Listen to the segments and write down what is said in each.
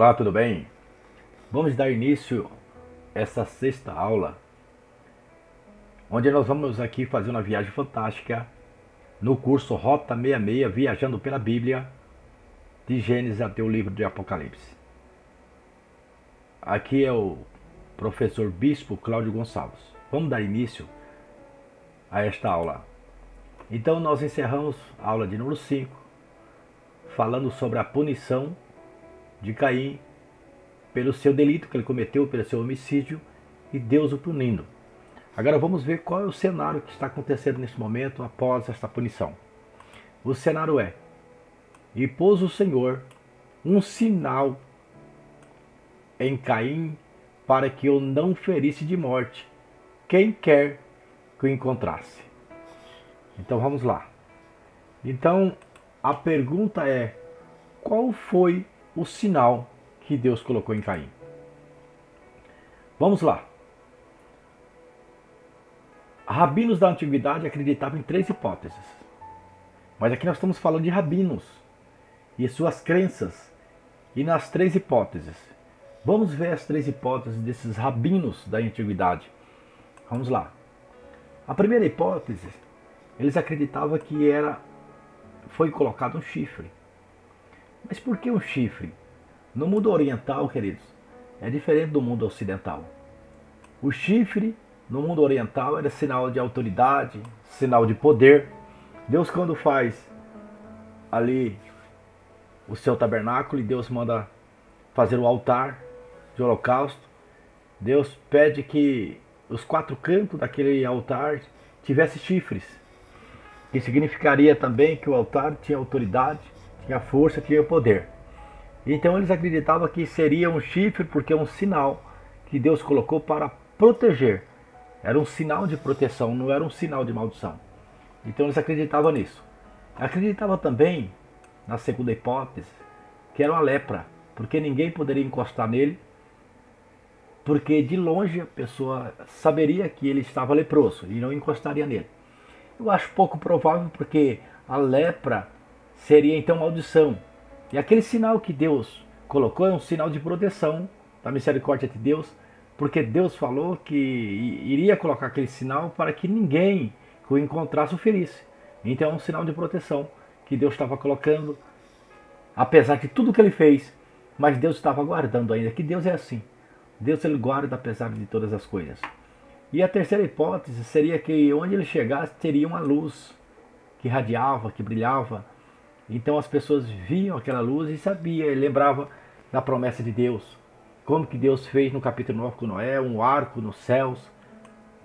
Olá, tudo bem? Vamos dar início a essa sexta aula, onde nós vamos aqui fazer uma viagem fantástica no curso Rota 66, viajando pela Bíblia, de Gênesis até o livro de Apocalipse. Aqui é o professor Bispo Cláudio Gonçalves. Vamos dar início a esta aula. Então nós encerramos a aula de número 5, falando sobre a punição de Caim pelo seu delito que ele cometeu, pelo seu homicídio, e Deus o punindo. Agora vamos ver qual é o cenário que está acontecendo neste momento após esta punição. O cenário é: e pôs o Senhor um sinal em Caim para que eu não ferisse de morte quem quer que o encontrasse. Então vamos lá. Então a pergunta é: qual foi o sinal que Deus colocou em Caim? Vamos lá. Rabinos da antiguidade acreditavam em 3 hipóteses. Mas aqui nós estamos falando de rabinos e suas crenças, e nas 3 hipóteses. Vamos ver as 3 hipóteses desses rabinos da antiguidade. Vamos lá. A primeira hipótese, eles acreditavam que foi colocado um chifre. Mas por que um chifre? No mundo oriental, queridos, é diferente do mundo ocidental. O chifre, no mundo oriental, era sinal de autoridade, sinal de poder. Deus, quando faz ali o seu tabernáculo, e Deus manda fazer o altar de holocausto, Deus pede que os 4 cantos daquele altar tivesse chifres, que significaria também que o altar tinha autoridade, tinha força, tinha poder. Então eles acreditavam que seria um chifre porque é um sinal que Deus colocou para proteger. Era um sinal de proteção, não era um sinal de maldição. Então eles acreditavam nisso. Acreditavam também, na segunda hipótese, que era uma lepra, porque ninguém poderia encostar nele, porque de longe a pessoa saberia que ele estava leproso e não encostaria nele. Eu acho pouco provável, porque a lepra seria então maldição. E aquele sinal que Deus colocou é um sinal de proteção da misericórdia de Deus, porque Deus falou que iria colocar aquele sinal para que ninguém que o encontrasse o ferisse. Então é um sinal de proteção que Deus estava colocando, apesar de tudo que ele fez, mas Deus estava guardando ainda, que Deus é assim. Deus, ele guarda apesar de todas as coisas. E a terceira hipótese seria que onde ele chegasse teria uma luz que radiava, que brilhava. Então as pessoas viam aquela luz e sabiam, e lembravam da promessa de Deus. Como que Deus fez no capítulo 9 com Noé, um arco nos céus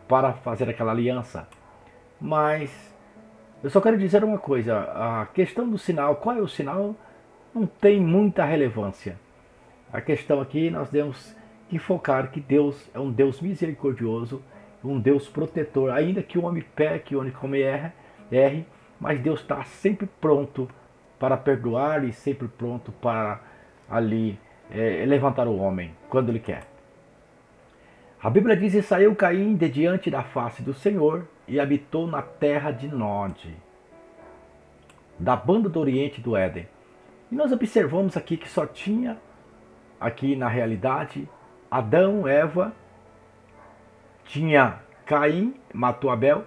para fazer aquela aliança. Mas eu só quero dizer uma coisa: a questão do sinal, qual é o sinal, não tem muita relevância. A questão aqui, nós temos que focar que Deus é um Deus misericordioso, um Deus protetor, ainda que o homem peque, o homem come erre, mas Deus está sempre pronto para perdoar e sempre pronto para ali levantar o homem quando ele quer. A Bíblia diz: e saiu Caim de diante da face do Senhor e habitou na terra de Nod, da banda do oriente do Éden. E nós observamos aqui que só tinha, aqui na realidade, Adão, Eva, tinha Caim, matou Abel,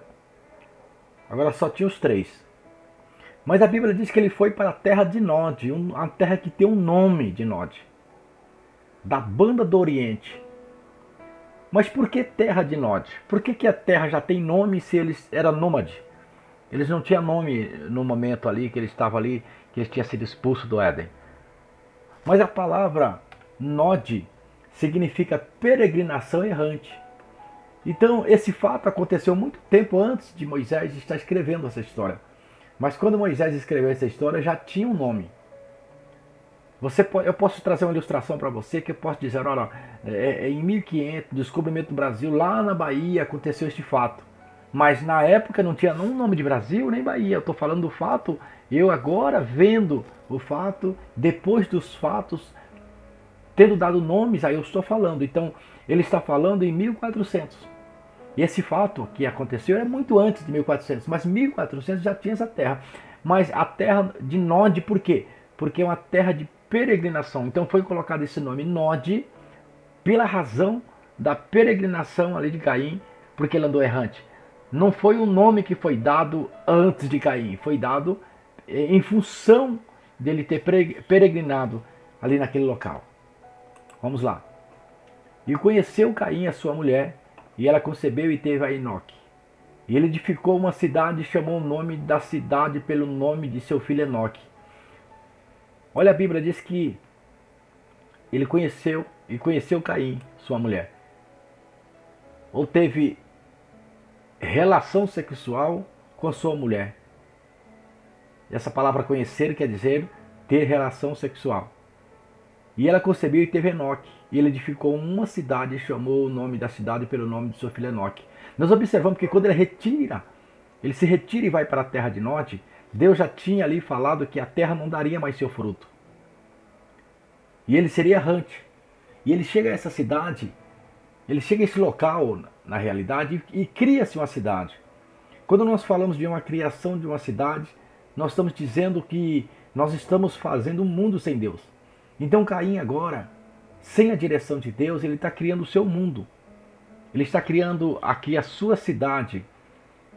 agora só tinha os 3. Mas a Bíblia diz que ele foi para a terra de Nod, uma terra que tem um nome de Nod, da banda do oriente. Mas por que terra de Nod? Por que a terra já tem nome se eles eram nômades? Eles não tinham nome no momento ali que ele estava ali, que eles tinham sido expulsos do Éden. Mas a palavra Nod significa peregrinação errante. Então esse fato aconteceu muito tempo antes de Moisés estar escrevendo essa história. Mas quando Moisés escreveu essa história, já tinha um nome. Eu posso trazer uma ilustração para você, que eu posso dizer: olha, em 1500, descobrimento do Brasil, lá na Bahia aconteceu este fato. Mas na época não tinha nem nome de Brasil, nem Bahia. Eu estou falando do fato, eu agora vendo o fato, depois dos fatos, tendo dado nomes, aí eu estou falando. Então, ele está falando em 1400. E esse fato que aconteceu é muito antes de 1400, mas 1400 já tinha essa terra. Mas a terra de Nod, por quê? Porque é uma terra de peregrinação. Então foi colocado esse nome Nod pela razão da peregrinação ali de Caim, porque ele andou errante. Não foi um nome que foi dado antes de Caim, foi dado em função dele ter peregrinado ali naquele local. Vamos lá. E conheceu Caim a sua mulher, e ela concebeu e teve a Enoque. E ele edificou uma cidade e chamou o nome da cidade pelo nome de seu filho Enoque. Olha, a Bíblia diz que ele conheceu Caim, sua mulher. Ou teve relação sexual com sua mulher. Essa palavra conhecer quer dizer ter relação sexual. E ela concebeu e teve Enoque. E ele edificou uma cidade e chamou o nome da cidade pelo nome de seu filho Enoque. Nós observamos que quando ele se retira e vai para a terra de Nod, Deus já tinha ali falado que a terra não daria mais seu fruto. E ele seria errante. E ele chega a essa cidade, ele chega a esse local, na realidade, e cria-se uma cidade. Quando nós falamos de uma criação de uma cidade, nós estamos dizendo que nós estamos fazendo um mundo sem Deus. Então Caim agora, sem a direção de Deus, ele está criando o seu mundo. Ele está criando aqui a sua cidade.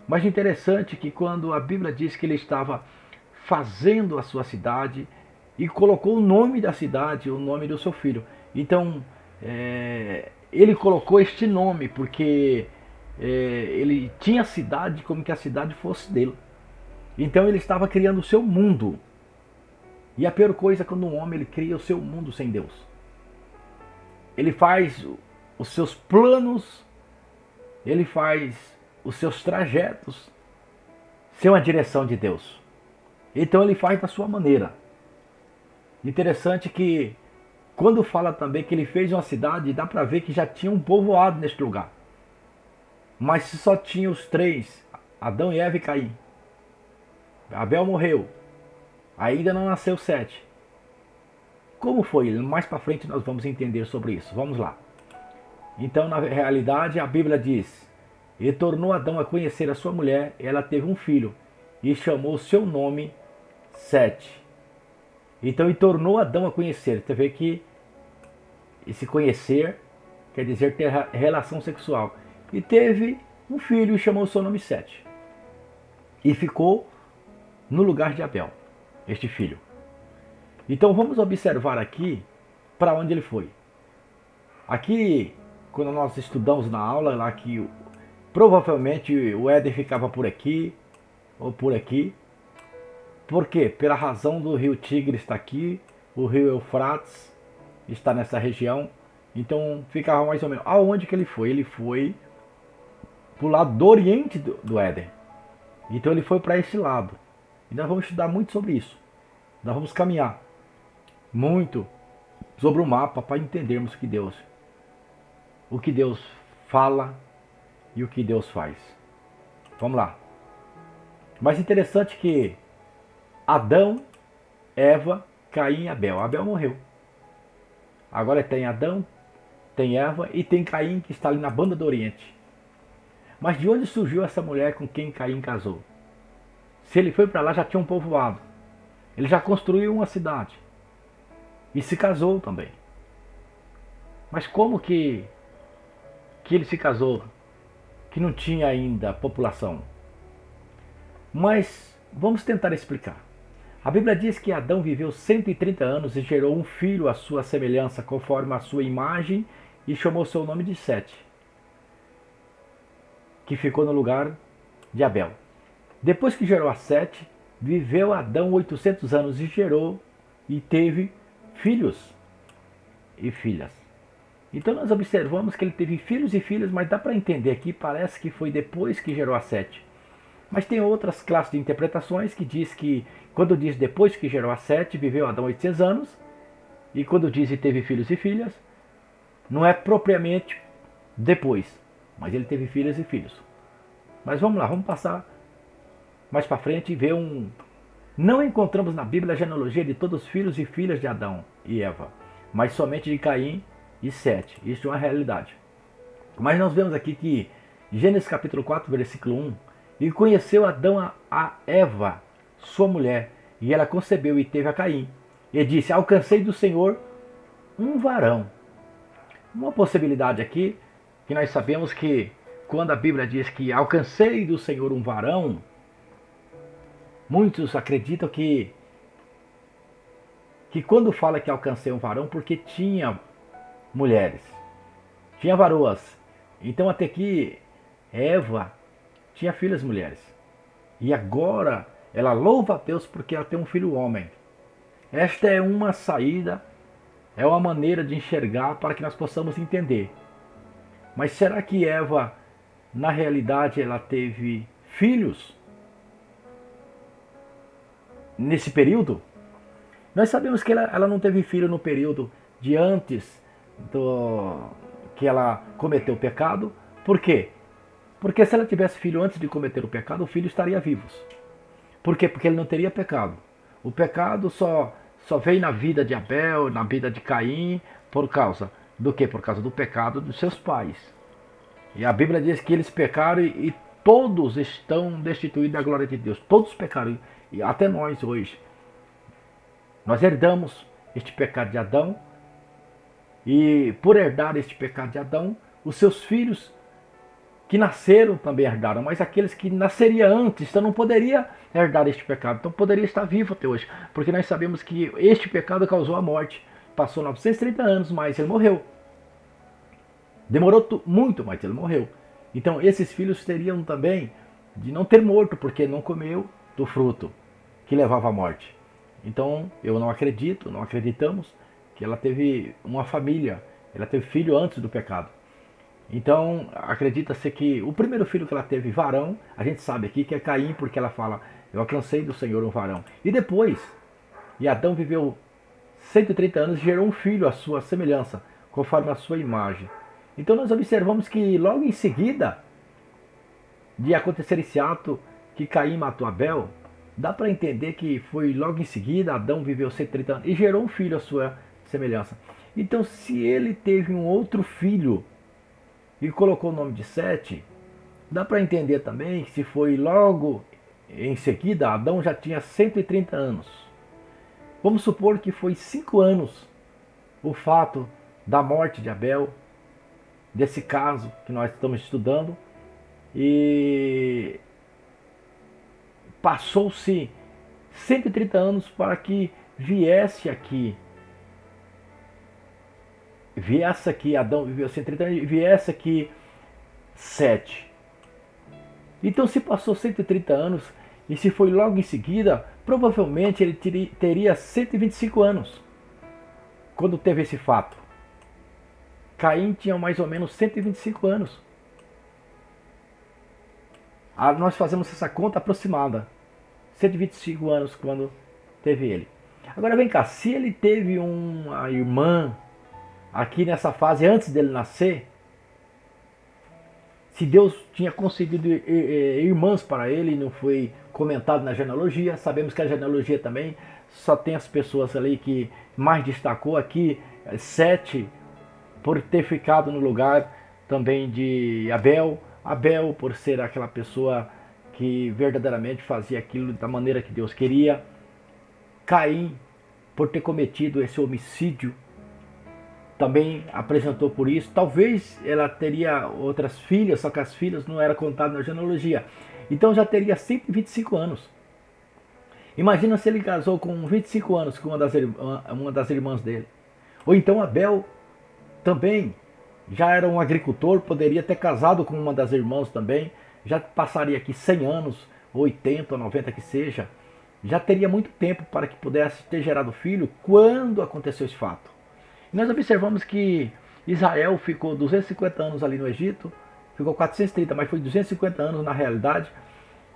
Mas interessante que quando a Bíblia diz que ele estava fazendo a sua cidade e colocou o nome da cidade, o nome do seu filho. Então, ele colocou este nome porque ele tinha a cidade como que a cidade fosse dele. Então ele estava criando o seu mundo. E a pior coisa é quando um homem ele cria o seu mundo sem Deus. Ele faz os seus planos, ele faz os seus trajetos sem uma direção de Deus. Então ele faz da sua maneira. Interessante que quando fala também que ele fez uma cidade, dá para ver que já tinha um povoado neste lugar. Mas se só tinha os três, Adão, Eva e Caim. Abel morreu. Ainda não nasceu Sete. Como foi? Mais para frente nós vamos entender sobre isso. Vamos lá. Então, na realidade, a Bíblia diz: e tornou Adão a conhecer a sua mulher, ela teve um filho, e chamou seu nome Sete. Então, e tornou Adão a conhecer. Você vê que esse conhecer quer dizer ter relação sexual. E teve um filho e chamou seu nome Sete. E ficou no lugar de Abel, este filho. Então vamos observar aqui para onde ele foi. Aqui, quando nós estudamos na aula, lá que provavelmente o Éden ficava por aqui ou por aqui. Por quê? Pela razão do rio Tigre está aqui, o rio Eufrates está nessa região. Então ficava mais ou menos. Aonde que ele foi? Ele foi para o lado do oriente do Éden. Então ele foi para esse lado. E nós vamos estudar muito sobre isso. Nós vamos caminhar muito sobre o mapa para entendermos o que Deus fala e o que Deus faz. Vamos lá. Mas interessante que Adão, Eva, Caim e Abel. Abel morreu. Agora tem Adão, tem Eva e tem Caim que está ali na banda do Oriente. Mas de onde surgiu essa mulher com quem Caim casou? Se ele foi para lá, já tinha um povoado. Ele já construiu uma cidade. E se casou também. Mas como que ele se casou? Que não tinha ainda população. Mas vamos tentar explicar. A Bíblia diz que Adão viveu 130 anos e gerou um filho à sua semelhança, conforme a sua imagem, e chamou seu nome de Sete, que ficou no lugar de Abel. Depois que gerou a Sete, viveu Adão 800 anos e gerou e teve filhos e filhas. Então nós observamos que ele teve filhos e filhas, mas dá para entender aqui, parece que foi depois que gerou a Sete. Mas tem outras classes de interpretações que diz que, quando diz depois que gerou a Sete, viveu Adão 800 anos, e quando diz e teve filhos e filhas, não é propriamente depois, mas ele teve filhas e filhos. Mas vamos lá, vamos passar mais para frente e ver um... Não encontramos na Bíblia a genealogia de todos os filhos e filhas de Adão e Eva, mas somente de Caim e Sete. Isso é uma realidade. Mas nós vemos aqui que Gênesis capítulo 4, versículo 1, e conheceu Adão a Eva, sua mulher, e ela concebeu e teve a Caim. e disse: alcancei do Senhor um varão. Uma possibilidade aqui, que nós sabemos que quando a Bíblia diz que alcancei do Senhor um varão, muitos acreditam que quando fala que alcancei um varão, porque tinha mulheres, tinha varoas. Então até que Eva tinha filhas mulheres. E agora ela louva a Deus porque ela tem um filho homem. Esta é uma saída, é uma maneira de enxergar para que nós possamos entender. Mas será que Eva, na realidade, ela teve filhos nesse período? Nós sabemos que ela não teve filho no período de antes que ela cometeu o pecado. Por quê? Porque se ela tivesse filho antes de cometer o pecado, o filho estaria vivo. Por quê? Porque ele não teria pecado. O pecado só veio na vida de Abel, na vida de Caim, por causa do quê? Por causa do pecado dos seus pais. E a Bíblia diz que eles pecaram e todos estão destituídos da glória de Deus. Todos pecaram, e até nós hoje. Nós herdamos este pecado de Adão, e por herdar este pecado de Adão, os seus filhos que nasceram também herdaram, mas aqueles que nasceriam antes, então não poderia herdar este pecado, então poderia estar vivo até hoje, porque nós sabemos que este pecado causou a morte. Passou 930 anos, mas ele morreu. Demorou muito, mas ele morreu. Então esses filhos teriam também de não ter morto, porque não comeu do fruto que levava à morte. Então eu não acredito, não acreditamos que ela teve uma família, ela teve filho antes do pecado. Então acredita-se que o primeiro filho que ela teve, varão, a gente sabe aqui que é Caim, porque ela fala: eu alcancei do Senhor um varão. E depois, Adão viveu 130 anos e gerou um filho à sua semelhança, conforme a sua imagem. Então nós observamos que logo em seguida de acontecer esse ato que Caim matou Abel, dá para entender que foi logo em seguida, Adão viveu 130 anos e gerou um filho à sua semelhança. Então se ele teve um outro filho e colocou o nome de Sete, dá para entender também que se foi logo em seguida, Adão já tinha 130 anos. Vamos supor que foi 5 anos o fato da morte de Abel, desse caso que nós estamos estudando, e passou-se 130 anos para que viesse aqui, Adão viveu 130 anos e viesse aqui Sete. Então se passou 130 anos e se foi logo em seguida, provavelmente ele teria 125 anos quando teve esse fato. Caim tinha mais ou menos 125 anos. Nós fazemos essa conta aproximada. 125 anos quando teve ele. Agora vem cá, se ele teve uma irmã aqui nessa fase antes dele nascer, se Deus tinha concedido irmãs para ele, não foi comentado na genealogia. Sabemos que a genealogia também só tem as pessoas ali que mais destacou aqui, Sete, por ter ficado no lugar também de Abel. Abel, por ser aquela pessoa que verdadeiramente fazia aquilo da maneira que Deus queria. Caim, por ter cometido esse homicídio, também apresentou por isso. Talvez ela teria outras filhas, só que as filhas não eram contadas na genealogia. Então já teria 125 anos. Imagina se ele casou com 25 anos com uma das irmãs dele. Ou então Abel também já era um agricultor, poderia ter casado com uma das irmãs também, já passaria aqui 100 anos, 80 ou 90 que seja, já teria muito tempo para que pudesse ter gerado filho quando aconteceu esse fato. E nós observamos que Israel ficou 250 anos ali no Egito, ficou 430, mas foi 250 anos na realidade,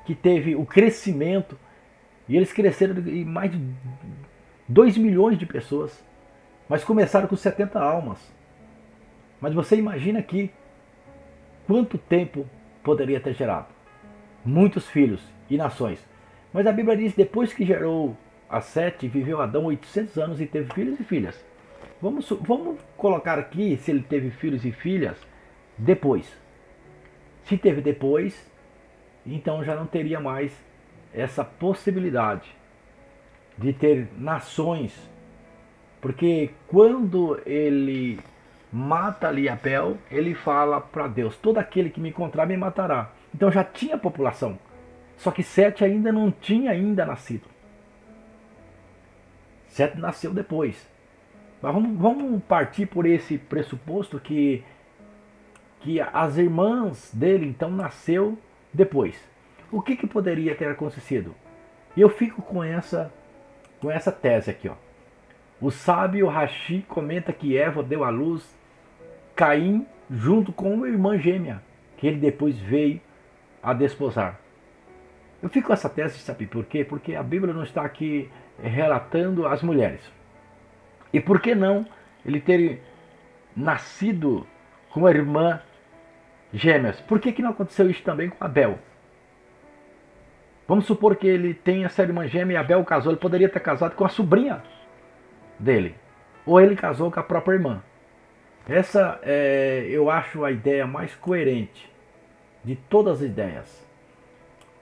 que teve o crescimento, e eles cresceram em mais de 2 milhões de pessoas, mas começaram com 70 almas. Mas você imagina aqui quanto tempo poderia ter gerado? Muitos filhos e nações. Mas a Bíblia diz que depois que gerou a Sete, viveu Adão 800 anos e teve filhos e filhas. Vamos colocar aqui se ele teve filhos e filhas depois. Se teve depois, então já não teria mais essa possibilidade de ter nações Porque quando ele mata ali Abel, ele fala para Deus: todo aquele que me encontrar me matará. Então já tinha população. Só que Sete ainda não tinha ainda nascido. Sete nasceu depois. Mas vamos partir por esse pressuposto que as irmãs dele então nasceu depois. O que poderia ter acontecido? E eu fico com essa tese aqui, ó. O sábio Rashi comenta que Eva deu à luz Caim junto com uma irmã gêmea, que ele depois veio a desposar. Eu fico com essa tese, sabe por quê? Porque a Bíblia não está aqui relatando as mulheres. E por que não ele ter nascido com uma irmã gêmeas? Por que não aconteceu isso também com Abel? Vamos supor que ele tenha essa irmã gêmea e Abel casou. Ele poderia ter casado com a sobrinha dele. Ou ele casou com a própria irmã. Essa eu acho a ideia mais coerente de todas as ideias.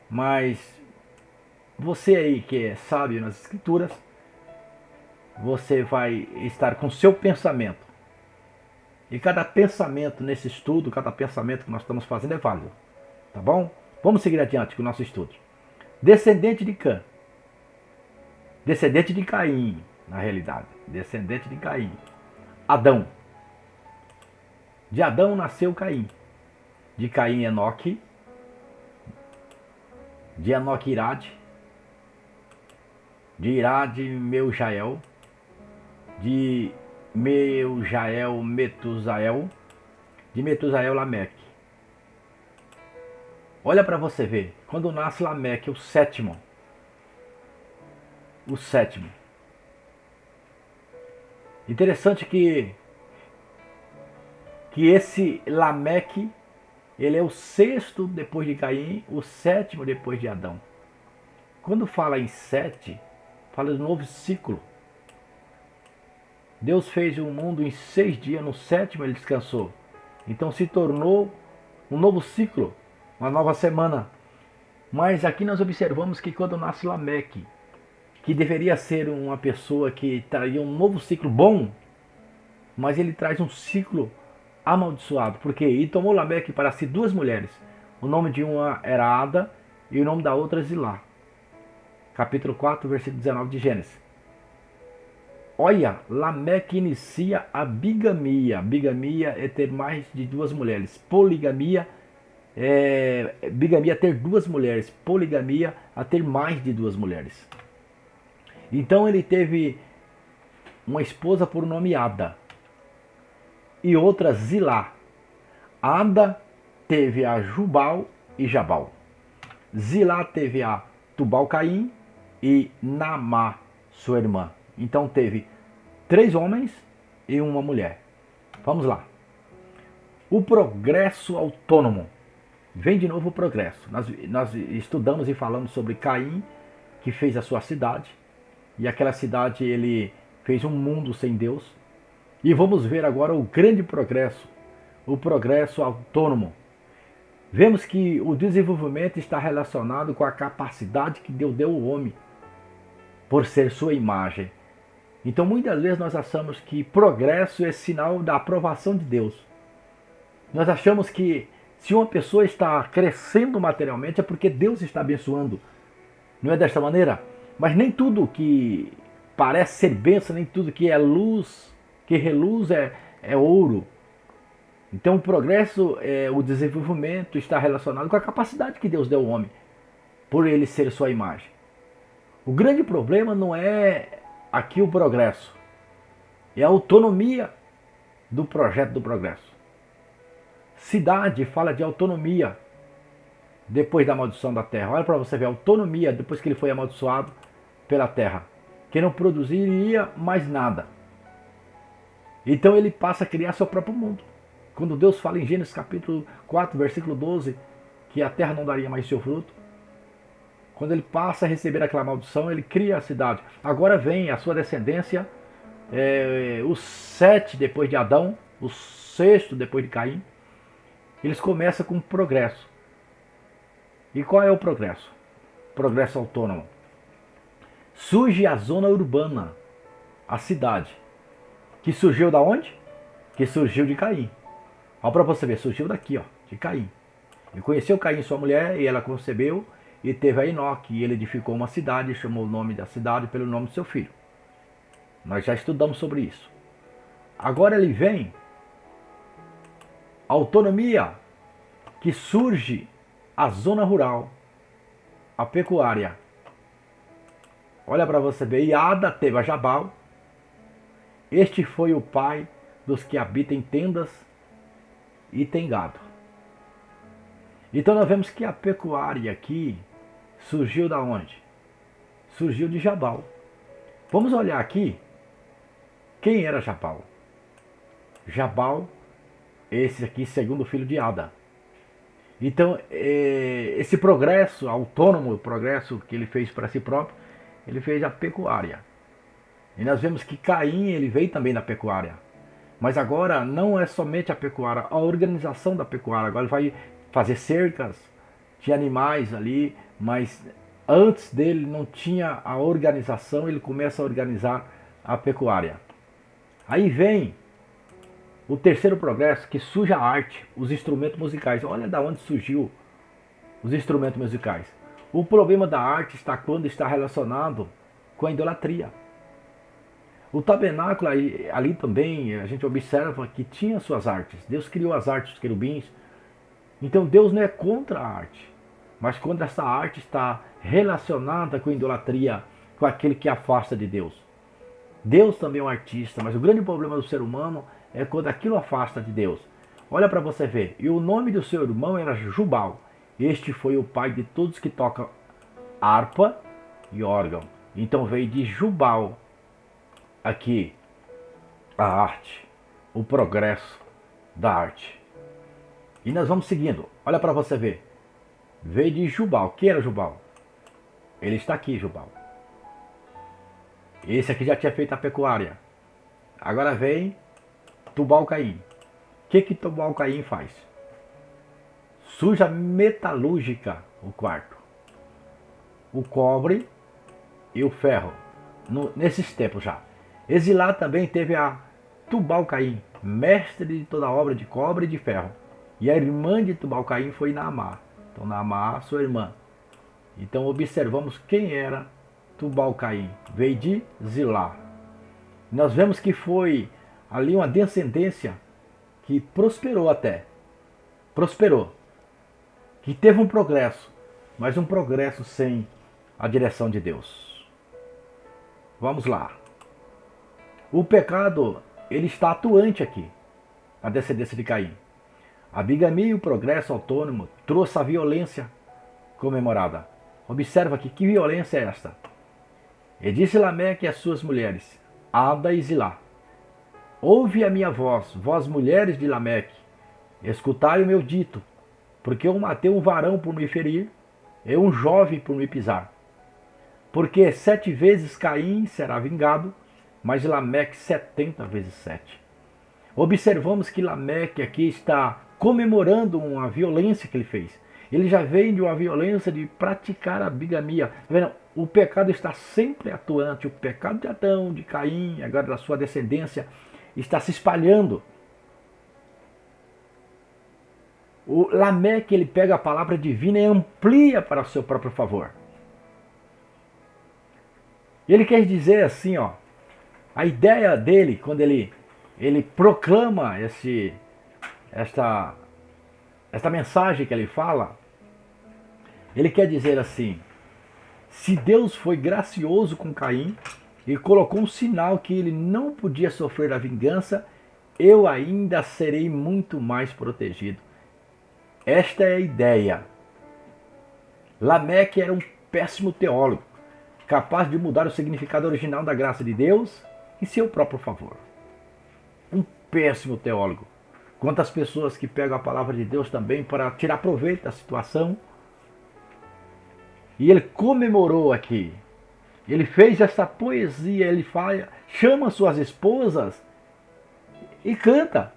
Mas você aí que é sábio nas escrituras, você vai estar com seu pensamento. E cada pensamento nesse estudo, cada pensamento que nós estamos fazendo é válido. Tá bom? Vamos seguir adiante com o nosso estudo. Descendente de Cã. Descendente de Caim, na realidade. Descendente de Caim. Adão. De Adão nasceu Caim. De Caim, Enoque. De Enoque, Irade. De Irade, Meujael. De Meujael, Metusael. De Metusael, Lameque. Olha para você ver. Quando nasce Lameque, o sétimo. O sétimo. Interessante que esse Lameque, ele é o sexto depois de Caim, o sétimo depois de Adão. Quando fala em sete, fala de novo ciclo. Deus fez o mundo em 6 dias, no sétimo ele descansou. Então se tornou um novo ciclo, uma nova semana. Mas aqui nós observamos que quando nasce Lameque, que deveria ser uma pessoa que traria um novo ciclo bom, mas ele traz um ciclo amaldiçoado. Porque ele tomou Lameque para si 2 mulheres. O nome de uma era Ada e o nome da outra Zilá. Capítulo 4, versículo 19 de Gênesis. Olha, Lameque inicia a bigamia. Bigamia é ter mais de 2 mulheres. Poligamia bigamia é ter 2 mulheres. Poligamia a ter mais de 2 mulheres. Então ele teve uma esposa por nome Ada e outra Zilá. Ada teve a Jubal e Jabal. Zilá teve a Tubal-Caim e Naamá, sua irmã. Então teve 3 homens e uma mulher. Vamos lá. O progresso autônomo. Vem de novo o progresso. Nós estudamos e falamos sobre Caim, que fez a sua cidade. E aquela cidade ele fez um mundo sem Deus. E vamos ver agora o grande progresso. O progresso autônomo. Vemos que o desenvolvimento está relacionado com a capacidade que Deus deu ao homem, por ser sua imagem. Então muitas vezes nós achamos que progresso é sinal da aprovação de Deus. Nós achamos que se uma pessoa está crescendo materialmente é porque Deus está abençoando. Não é desta maneira? Mas nem tudo que parece ser bênção, nem tudo que é luz, que reluz é ouro. Então o progresso, o desenvolvimento está relacionado com a capacidade que Deus deu ao homem, por ele ser sua imagem. O grande problema não é aqui o progresso, é a autonomia do projeto do progresso. Cidade fala de autonomia depois da maldição da terra. Olha para você ver a autonomia depois que ele foi amaldiçoado pela terra, que não produziria mais nada. Então ele passa a criar seu próprio mundo. Quando Deus fala em Gênesis capítulo 4, versículo 12, que a terra não daria mais seu fruto, quando ele passa a receber aquela maldição, ele cria a cidade. Agora vem a sua descendência, os 7 depois de Adão, o 6º depois de Caim. Eles começam com progresso. E qual é o progresso? Progresso autônomo. Surge a zona urbana, a cidade. Que surgiu da onde? Que surgiu de Caim. Olha para você ver, surgiu daqui, ó, de Caim. E conheceu Caim, sua mulher, e ela concebeu e teve a Enoque. E ele edificou uma cidade e chamou o nome da cidade pelo nome do seu filho. Nós já estudamos sobre isso. Agora ele vem, a autonomia que surge a zona rural, a pecuária. Olha para você ver, Iada teve a Jabal. Este foi o pai dos que habitam em tendas e tem gado. Então nós vemos que a pecuária aqui surgiu da onde? Surgiu de Jabal. Vamos olhar aqui quem era Jabal. Jabal, esse aqui segundo filho de Ada. Então esse progresso autônomo, o progresso que ele fez para si próprio, ele fez a pecuária. E nós vemos que Caim ele veio também da pecuária. Mas agora não é somente a pecuária, a organização da pecuária. Agora ele vai fazer cercas de animais ali, mas antes dele não tinha a organização, ele começa a organizar a pecuária. Aí vem o terceiro progresso, que surge a arte, os instrumentos musicais. Olha da onde surgiu os instrumentos musicais. O problema da arte está quando está relacionado com a idolatria. O tabernáculo ali também, a gente observa que tinha suas artes. Deus criou as artes dos querubins. Então Deus não é contra a arte. Mas quando essa arte está relacionada com a idolatria, com aquele que afasta de Deus. Deus também é um artista, mas o grande problema do ser humano é quando aquilo afasta de Deus. Olha para você ver. E o nome do seu irmão era Jubal. Este foi o pai de todos que tocam harpa e órgão. Então veio de Jubal aqui a arte, o progresso da arte. E nós vamos seguindo. Olha para você ver. Veio de Jubal. Quem era Jubal? Ele está aqui, Jubal. Esse aqui já tinha feito a pecuária. Agora vem Tubal-Caim. O que Tubal-Caim faz? Suja metalúrgica o quarto. O cobre e o ferro. Nesses tempos já. Exilá também teve a Tubal-Caim, mestre de toda a obra de cobre e de ferro. E a irmã de Tubal-Caim foi Naamá. Então Naamá, sua irmã. Então observamos quem era Tubal-Caim. Veio de Zilá. Nós vemos que foi ali uma descendência que prosperou até. Prosperou. Que teve um progresso. Mas um progresso sem a direção de Deus. Vamos lá. O pecado, ele está atuante aqui. A descendência de Caim. A bigamia e o progresso autônomo trouxe a violência comemorada. Observa aqui, que violência é esta? E disse Lameque às suas mulheres, Ada e Zilá: ouve a minha voz, vós mulheres de Lameque, escutai o meu dito, porque eu matei um varão por me ferir, e um jovem por me pisar. Porque 7 vezes Caim será vingado, mas Lameque 70 vezes 7. Observamos que Lameque aqui está comemorando uma violência que ele fez. Ele já vem de uma violência de praticar a bigamia. O pecado está sempre atuante. O pecado de Adão, de Caim, agora da sua descendência, está se espalhando. O Lameque, ele pega a palavra divina e amplia para o seu próprio favor. Ele quer dizer assim, ó, a ideia dele, quando ele proclama esta mensagem que ele fala, ele quer dizer assim: se Deus foi gracioso com Caim e colocou um sinal que ele não podia sofrer a vingança, eu ainda serei muito mais protegido. Esta é a ideia. Lameque era um péssimo teólogo, capaz de mudar o significado original da graça de Deus em seu próprio favor. Um péssimo teólogo. Quantas pessoas que pegam a palavra de Deus também para tirar proveito da situação. E ele comemorou aqui. Ele fez essa poesia, ele chama suas esposas e canta.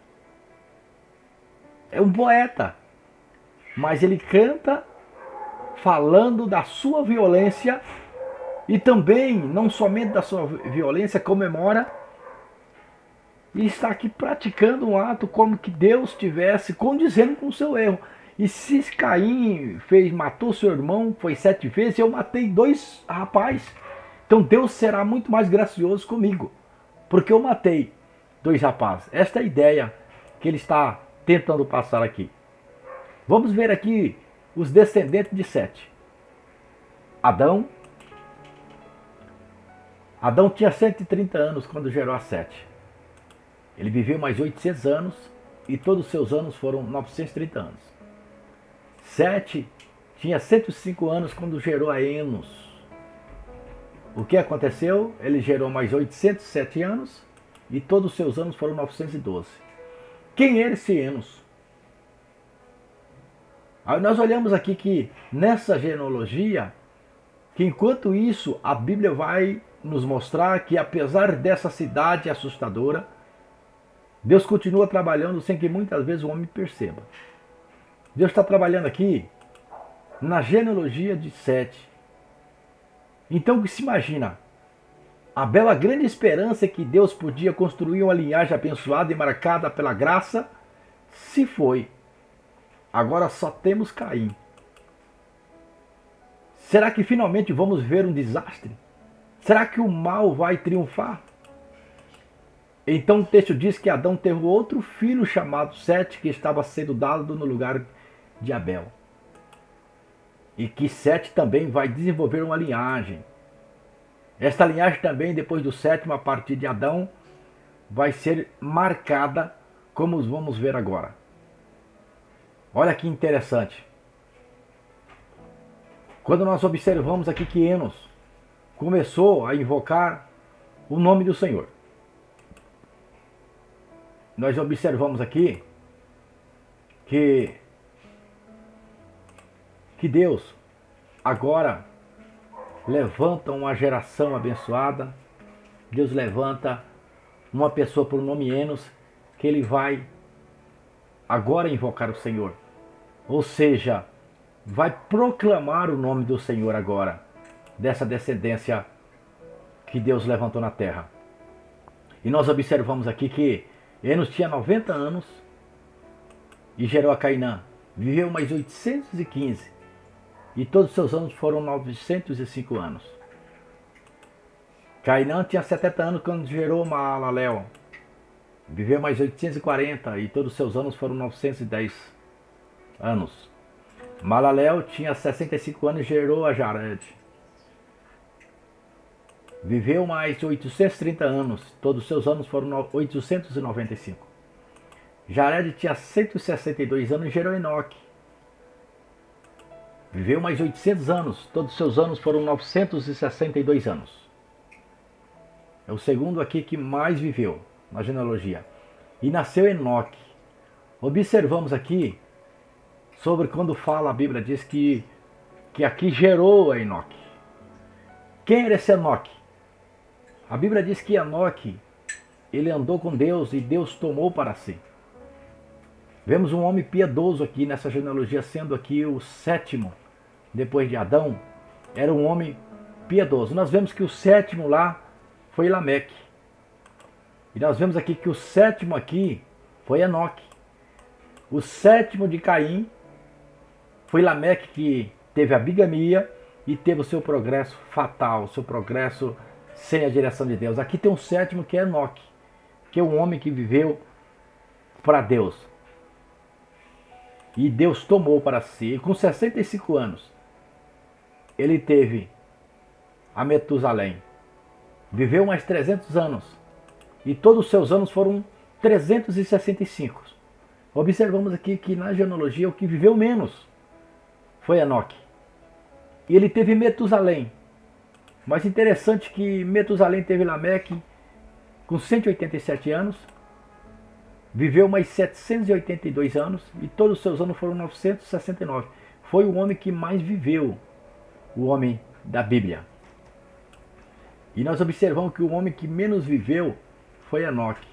É um poeta. Mas ele canta falando da sua violência e também, não somente da sua violência, comemora e está aqui praticando um ato como que Deus estivesse condizendo com o seu erro. E se Caim matou seu irmão, foi 7 vezes, eu matei 2 rapazes. Então Deus será muito mais gracioso comigo, porque eu matei 2 rapazes. Esta é a ideia que ele está tentando passar aqui. Vamos ver aqui os descendentes de Sete. Adão tinha 130 anos quando gerou a Sete. Ele viveu mais 800 anos e todos os seus anos foram 930 anos. Sete tinha 105 anos quando gerou a Enos. O que aconteceu? Ele gerou mais 807 anos e todos os seus anos foram 912. Quem era esse Enos? Aí nós olhamos aqui que nessa genealogia, que enquanto isso a Bíblia vai nos mostrar que apesar dessa cidade assustadora, Deus continua trabalhando sem que muitas vezes o homem perceba. Deus está trabalhando aqui na genealogia de Sete. Então o que se imagina? Abel, a grande esperança é que Deus podia construir uma linhagem abençoada e marcada pela graça, se foi. Agora só temos Caim. Será que finalmente vamos ver um desastre? Será que o mal vai triunfar? Então o texto diz que Adão teve outro filho chamado Sete, que estava sendo dado no lugar de Abel. E que Sete também vai desenvolver uma linhagem. Esta linhagem também, depois do sétimo, a partir de Adão, vai ser marcada, como vamos ver agora. Olha que interessante. Quando nós observamos aqui que Enos começou a invocar o nome do Senhor. Nós observamos aqui que Deus agora levanta uma geração abençoada. Deus levanta uma pessoa por nome Enos, que ele vai agora invocar o Senhor. Ou seja, vai proclamar o nome do Senhor agora, dessa descendência que Deus levantou na terra. E nós observamos aqui que Enos tinha 90 anos e gerou a Cainã. Viveu mais 815 e todos os seus anos foram 905 anos. Cainã tinha 70 anos quando gerou Maalalel. Viveu mais 840 e todos os seus anos foram 910 anos. Maalalel tinha 65 anos e gerou a Jared. Viveu mais 830 anos, todos os seus anos foram 895. Jared tinha 162 anos e gerou Enoque. Viveu mais 800 anos, todos os seus anos foram 962 anos. É o segundo aqui que mais viveu na genealogia. E nasceu Enoque. Observamos aqui sobre quando fala, a Bíblia diz que aqui gerou a Enoque. Quem era esse Enoque? A Bíblia diz que Enoque, ele andou com Deus e Deus tomou para si. Vemos um homem piedoso aqui nessa genealogia, sendo aqui o sétimo, depois de Adão, era um homem piedoso. Nós vemos que o sétimo lá foi Lameque. E nós vemos aqui que o sétimo aqui foi Enoque. O sétimo de Caim foi Lameque, que teve a bigamia e teve o seu progresso fatal, o seu progresso sem a direção de Deus. Aqui tem um sétimo que é Enoque, que é um homem que viveu para Deus. E Deus tomou para si. E com 65 anos, ele teve a Metusalém. Viveu mais 300 anos. E todos os seus anos foram 365. Observamos aqui que na genealogia o que viveu menos foi Enoque. E ele teve Metusalém. Mas interessante que Metusalém teve Lameque com 187 anos. Viveu mais 782 anos e todos os seus anos foram 969. Foi o homem que mais viveu, o homem da Bíblia. E nós observamos que o homem que menos viveu foi Enoque.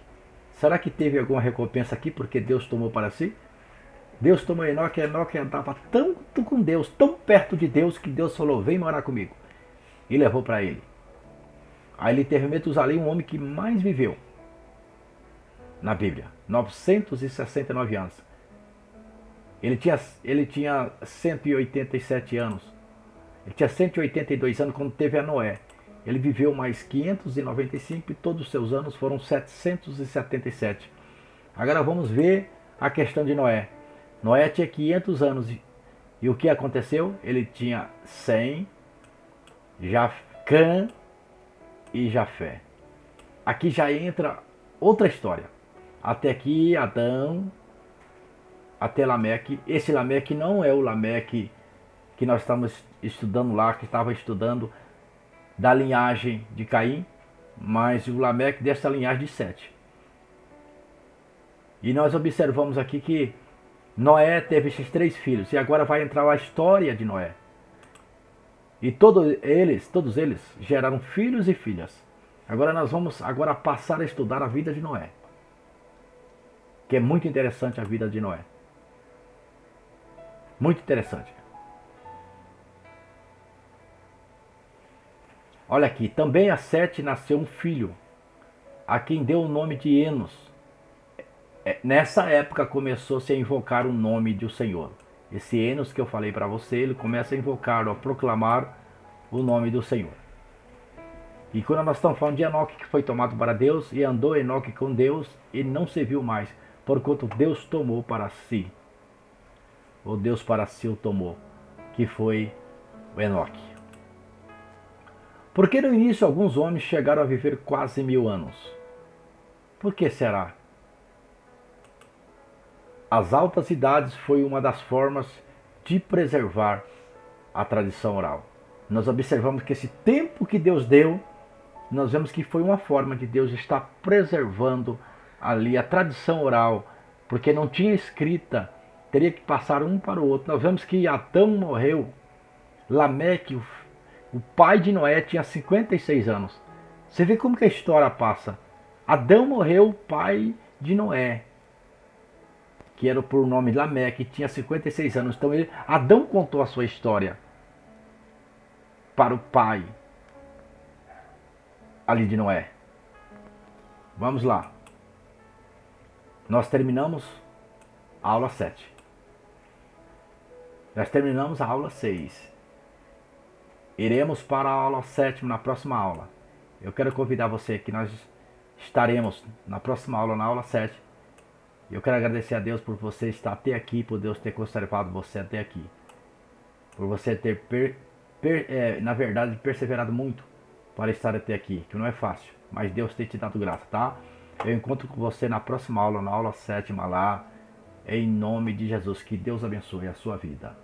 Será que teve alguma recompensa aqui porque Deus tomou para si? Deus tomou Enoque, Enoque andava tanto com Deus, tão perto de Deus, que Deus falou, vem morar comigo. E levou para ele. Aí ele teve Metusalém, um homem que mais viveu. na Bíblia. 969 anos. Ele tinha 187 anos. Ele tinha 182 anos quando teve a Noé. Ele viveu mais 595 e todos os seus anos foram 777. Agora vamos ver a questão de Noé. Noé tinha 500 anos e o que aconteceu? Ele tinha Sem, Cã e Jafé. Aqui já entra outra história. Até aqui Adão, até Lameque. Esse Lameque não é o Lameque que nós estamos estudando lá, que estava estudando da linhagem de Caim, mas o Lameque dessa linhagem de Sete. E nós observamos aqui que Noé teve esses 3 filhos, e agora vai entrar a história de Noé. E todos eles geraram filhos e filhas. Agora nós vamos passar a estudar a vida de Noé, que é muito interessante a vida de Noé. Muito interessante. Olha aqui, também a Sete nasceu um filho, a quem deu o nome de Enos. Nessa época começou-se a invocar o nome do Senhor. Esse Enos que eu falei para você, ele começa a invocar, a proclamar o nome do Senhor. E quando nós estamos falando de Enoque, que foi tomado para Deus, e andou Enoque com Deus, e não se viu mais, porquanto Deus tomou para si. Ou Deus para si o tomou, que foi o Enoque. Porque no início alguns homens chegaram a viver quase 1000 anos. Por que será? As altas idades foi uma das formas de preservar a tradição oral. Nós observamos que esse tempo que Deus deu, nós vemos que foi uma forma de Deus estar preservando ali a tradição oral, porque não tinha escrita, teria que passar um para o outro. Nós vemos que Adão morreu, Lameque, o pai de Noé, tinha 56 anos. Você vê como que a história passa. Adão morreu, o pai de Noé, que era por nome Lameque, tinha 56 anos. Então Adão contou a sua história para o pai ali de Noé. Vamos lá. Nós terminamos a aula 7. Nós terminamos a aula 6. Iremos para a aula 7 na próxima aula. Eu quero convidar você que nós estaremos na próxima aula, na aula 7. Eu quero agradecer a Deus por você estar até aqui, por Deus ter conservado você até aqui. Por você ter, na verdade, perseverado muito para estar até aqui, que não é fácil, mas Deus tem te dado graça, tá? Eu encontro com você na próxima aula, na aula 7ª lá, em nome de Jesus. Que Deus abençoe a sua vida.